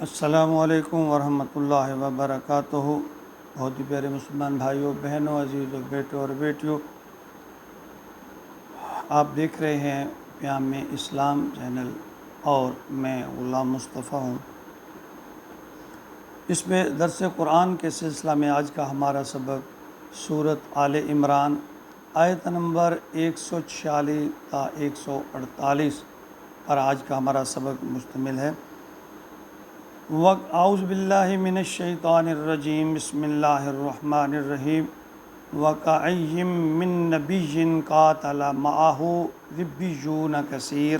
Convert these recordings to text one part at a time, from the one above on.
السلام علیکم ورحمۃ اللہ وبرکاتہ۔ بہت ہی پیارے مسلمان بھائیوں بہنوں عزیزوں بیٹوں اور بیٹیوں، آپ دیکھ رہے ہیں پیام اسلام چینل اور میں غلام مصطفیٰ ہوں۔ اس میں درس قرآن کے سلسلہ میں آج کا ہمارا سبق سورۃ آل عمران آیت نمبر 146 تا 148 پر آج کا ہمارا سبق مشتمل ہے۔ اعوذ باللہ من الشیطان الرجیم، بسم اللہ الرحمن الرحیم۔ وَكَأَيٍّ مِّن نَّبِيٍّ قَاتَلَ مَعَهُ رِبِّيُّونَ كَثِيرٌ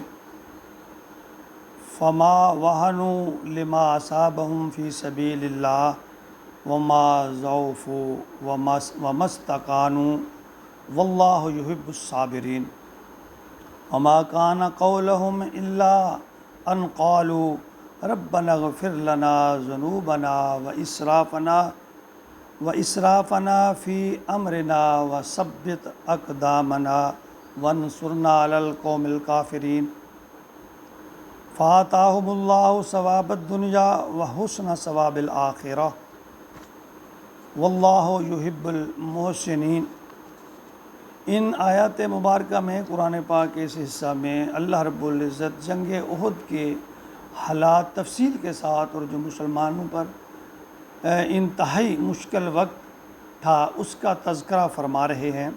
فَمَا وَهَنُوا لِمَا أَصَابَهُمْ فِي سَبِيلِ اللَّهِ وَمَا ضَعُفُوا وَمَا اسْتَكَانُوا وَاللَّهُ يُحِبُّ الصَّابِرِينَ وَمَا كَانَ قَوْلُهُمْ إِلَّا أَنْ قَالُوا رَبَّنَا اغْفِرْ لَنَا ذُنُوبَنَا وَإِسْرَافَنَا فِي أَمْرِنَا وَثَبِّتْ أَقْدَامَنَا وَانصُرْنَا عَلَى الْقَوْمِ الْكَافِرِينَ فَآتَاهُمُ اللَّهُ ثَوَابَ الدُّنْيَا وَحُسْنَ ثَوَابِ الْآخِرَةِ وَاللَّهُ يُحِبُّ الْمُحْسِنِينَ۔ ان آیات مبارکہ میں قرآن پاک کے اس حصہ میں اللہ رب العزت جنگ احد کے حالات تفصیل کے ساتھ اور جو مسلمانوں پر انتہائی مشکل وقت تھا اس کا تذکرہ فرما رہے ہیں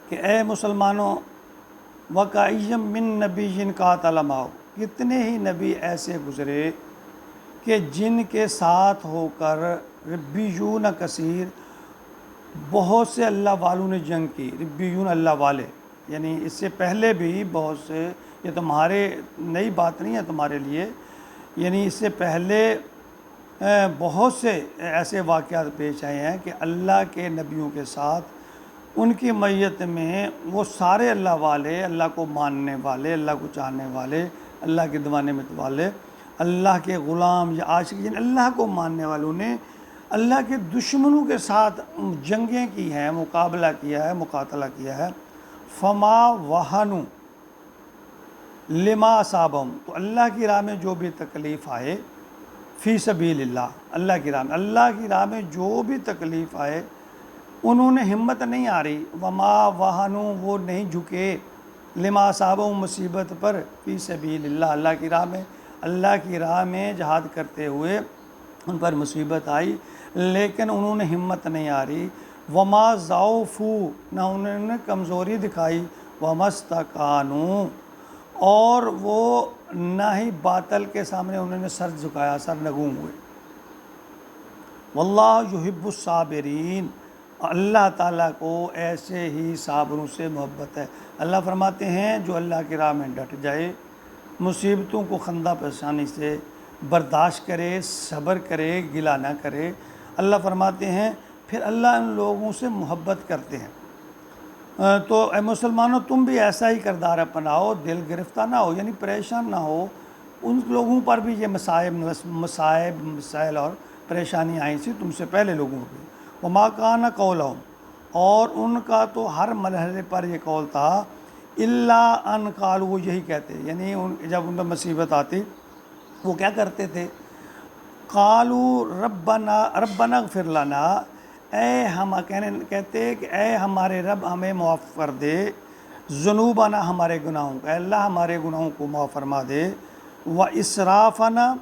کہ اے مسلمانوں، وَكَأَيٍّ مِّن نَّبِيٍّ قَاتَلَ مَعَهُ، کتنے ہی نبی ایسے گزرے کہ جن کے ساتھ ہو کر ربیون کثیر، بہت سے اللہ والوں نے جنگ کی۔ ربیون اللہ والے، یعنی اس سے پہلے بھی بہت سے، یہ تمہارے نئی بات نہیں ہے تمہارے لیے، یعنی اس سے پہلے بہت سے ایسے واقعات پیش آئے ہیں کہ اللہ کے نبیوں کے ساتھ ان کی میت میں وہ سارے اللہ والے، اللہ کو ماننے والے، اللہ کو چاہنے والے، اللہ کے دیوانے مت والے، اللہ کے غلام یا عاشق، یعنی اللہ کو ماننے والوں نے اللہ کے دشمنوں کے ساتھ جنگیں کی ہیں، مقابلہ کیا ہے، مقاتلہ کیا ہے۔ فما وہنوا لما اصابہم، تو اللہ کی راہ میں جو بھی تکلیف آئے، فی سبیل اللہ، اللہ کی راہ میں جو بھی تکلیف آئے انہوں نے ہمت نہیں آ رہی، وما وہنوا، وہ نہیں جھکے، لما اصابہم، مصیبت پر، فی سبیل اللہ، اللہ کی راہ میں جہاد کرتے ہوئے ان پر مصیبت آئی لیکن انہوں نے ہمت نہیں آ رہی، وما ضعفوا، نہ انہوں نے کمزوری دکھائی، وما استکانوا، اور وہ نہ ہی باطل کے سامنے انہوں نے سر جھکایا، سر نگوں ہوئے۔ واللہ یحب الصابرین، اللہ تعالیٰ کو ایسے ہی صابروں سے محبت ہے۔ اللہ فرماتے ہیں جو اللہ کی راہ میں ڈٹ جائے، مصیبتوں کو خندہ پریشانی سے برداشت کرے، صبر کرے، گلہ نہ کرے، اللہ فرماتے ہیں پھر اللہ ان لوگوں سے محبت کرتے ہیں۔ تو اے مسلمانوں، تم بھی ایسا ہی کردار اپناؤ، دل گرفتہ نہ ہو، یعنی پریشان نہ ہو۔ ان لوگوں پر بھی یہ مسائل اور پریشانی آئی تھی تم سے پہلے لوگوں کو بھی۔ وما کان قولہم، اور ان کا تو ہر مرحلے پر یہ قول تھا، الا ان قالوا، وہ یہی کہتے، یعنی جب ان پر مصیبت آتی وہ کیا کرتے تھے، قالوا ربنا اغفر لنا، کہتے کہ اے ہمارے رب ہمیں معاف کر دے، ذنوبنا، ہمارے گناہوں کو، اے اللہ ہمارے گناہوں کو معاف فرما دے، واسرافنا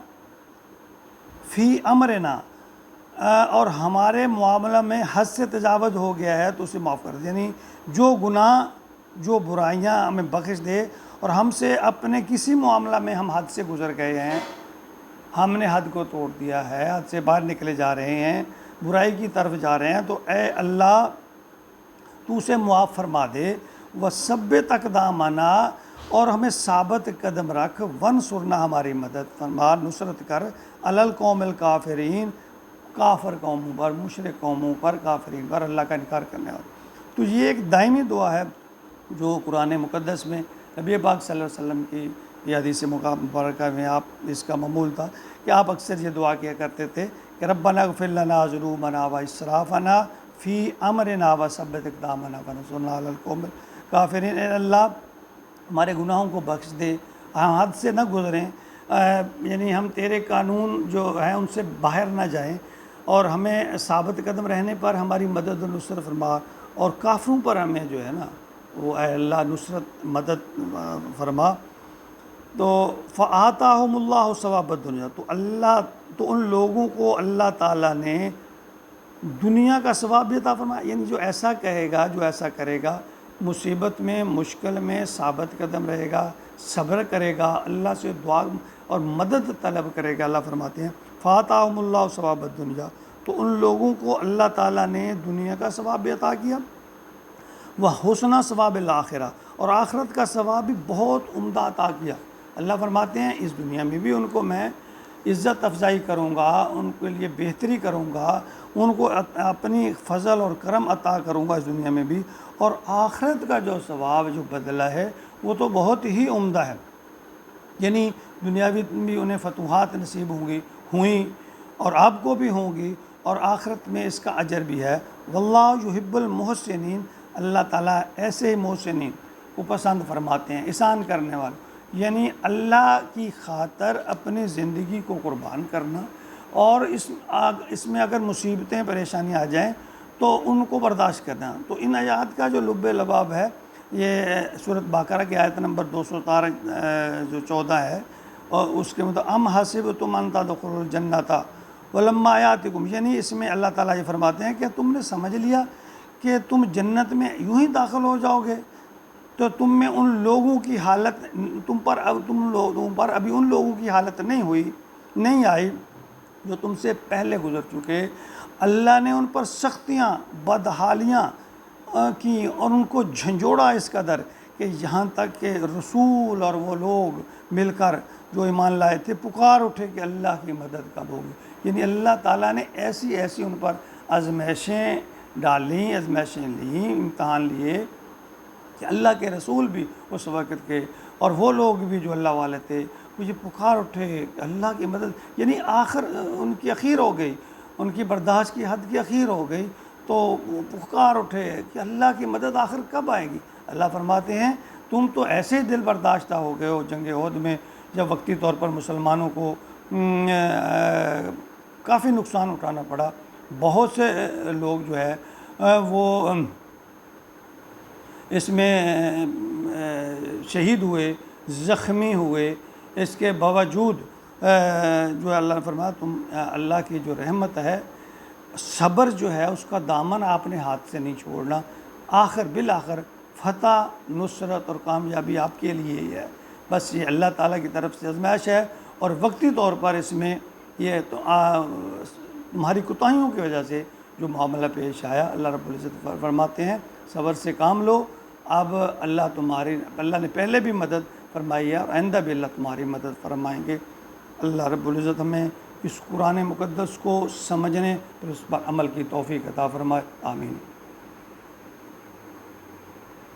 فی امرنا، اور ہمارے معاملہ میں حد سے تجاوز ہو گیا ہے تو اسے معاف کر دے، یعنی جو گناہ، جو برائیاں ہمیں بخش دے، اور ہم سے اپنے کسی معاملہ میں ہم حد سے گزر گئے ہیں، ہم نے حد کو توڑ دیا ہے، حد سے باہر نکلے جا رہے ہیں، برائی کی طرف جا رہے ہیں، تو اے اللہ تو اسے معاف فرما دے، وثبت اقدامنا، اور ہمیں ثابت قدم رکھ، وانصرنا، ہماری مدد فرما، نصرت کر، علی القوم الکافرین، کافر قوموں پر، مشرک قوموں پر، کافرین پر، اللہ کا انکار کرنے والے۔ تو یہ ایک دائمی دعا ہے جو قرآن مقدس میں نبی پاک صلی اللہ علیہ وسلم کی یہ حدیث مبارکہ میں آپ اس کا معمول تھا کہ آپ اکثر یہ دعا کیا کرتے تھے کہ ربنا اغفر لنا ذنوبنا واسرافنا فی امرنا وثبت اقدامنا وانصرنا علی القوم الکافرین، اے اللہ ہمارے گناہوں کو بخش دے، ہم حد سے نہ گزریں، یعنی ہم تیرے قانون جو ہیں ان سے باہر نہ جائیں، اور ہمیں ثابت قدم رہنے پر ہماری مدد و نصرت فرما، اور کافروں پر ہمیں جو ہے نا وہ اے اللہ نصرت مدد فرما۔ تو فآتاہم اللہ ثواب الدنیا، تو ان لوگوں کو اللہ تعالیٰ نے دنیا کا ثواب بھی عطا فرمایا، یعنی جو ایسا کہے گا، جو ایسا کرے گا، مصیبت میں مشکل میں ثابت قدم رہے گا، صبر کرے گا، اللہ سے دعا اور مدد طلب کرے گا، اللہ فرماتے ہیں فآتاہم اللہ ثواب الدنیا، تو ان لوگوں کو اللہ تعالیٰ نے دنیا کا ثواب بھی عطا کیا، وہ حسنہ ثواب الآخرہ، اور آخرت کا ثواب بھی بہت عمدہ عطا کیا۔ اللہ فرماتے ہیں اس دنیا میں بھی ان کو میں عزت افزائی کروں گا، ان کے لیے بہتری کروں گا، ان کو اپنی فضل اور کرم عطا کروں گا اس دنیا میں بھی، اور آخرت کا جو ثواب جو بدلہ ہے وہ تو بہت ہی عمدہ ہے۔ یعنی دنیاوی بھی انہیں فتوحات نصیب ہوئیں اور آپ کو بھی ہوں گی، اور آخرت میں اس کا اجر بھی ہے۔ واللہ یحب المحسنین، اللہ تعالیٰ ایسے محسنین کو پسند فرماتے ہیں، احسان کرنے والے، یعنی اللہ کی خاطر اپنی زندگی کو قربان کرنا، اور اس میں اگر مصیبتیں پریشانیاں آ جائیں تو ان کو برداشت کرنا۔ تو ان آیات کا جو لب لباب ہے یہ سورۃ بقرہ کی آیت نمبر 214 ہے، اور اس کے مطابق ام حسبتم ان تدخلوا الجنۃ ولما یاتکم، یعنی اس میں اللہ تعالیٰ یہ فرماتے ہیں کہ تم نے سمجھ لیا کہ تم جنت میں یوں ہی داخل ہو جاؤ گے، تو تم میں ان لوگوں کی حالت تم لوگوں پر ابھی ان لوگوں کی حالت نہیں آئی جو تم سے پہلے گزر چکے۔ اللہ نے ان پر سختیاں بدحالیاں کی اور ان کو جھنجھوڑا اس قدر کہ یہاں تک کہ رسول اور وہ لوگ مل کر جو ایمان لائے تھے پکار اٹھے کہ اللہ کی مدد کب ہوگی۔ یعنی اللہ تعالیٰ نے ایسی ان پر آزمائشیں ڈالیں، آزمائشیں لیں، امتحان لیے کہ اللہ کے رسول بھی اس وقت کے اور وہ لوگ بھی جو اللہ والے تھے وہ یہ پکار اٹھے کہ اللہ کی مدد، یعنی آخر ان کی اخیر ہو گئی، ان کی برداشت کی حد کی اخیر ہو گئی، تو وہ پکار اٹھے کہ اللہ کی مدد آخر کب آئے گی۔ اللہ فرماتے ہیں تم تو ایسے ہی دل برداشتہ ہو گئے ہو جنگ احد میں، جب وقتی طور پر مسلمانوں کو کافی نقصان اٹھانا پڑا، بہت سے لوگ جو ہے وہ اس میں شہید ہوئے، زخمی ہوئے، اس کے باوجود جو اللہ نے فرمایا تم اللہ کی جو رحمت ہے، صبر جو ہے اس کا دامن آپ نے ہاتھ سے نہیں چھوڑنا، بالآخر فتح، نصرت اور کامیابی آپ کے لیے ہی ہے۔ بس یہ اللہ تعالیٰ کی طرف سے آزمائش ہے، اور وقتی طور پر اس میں یہ تو تمہاری کوتاہیوں کی وجہ سے جو معاملہ پیش آیا، اللہ رب العزت فرماتے ہیں صبر سے کام لو، اب اللہ نے پہلے بھی مدد فرمائی ہے اور آئندہ بھی اللہ تمہاری مدد فرمائیں گے۔ اللہ رب العزت ہمیں اس قرآن مقدس کو سمجھنے اور اس پر عمل کی توفیق عطا فرمائے، آمین۔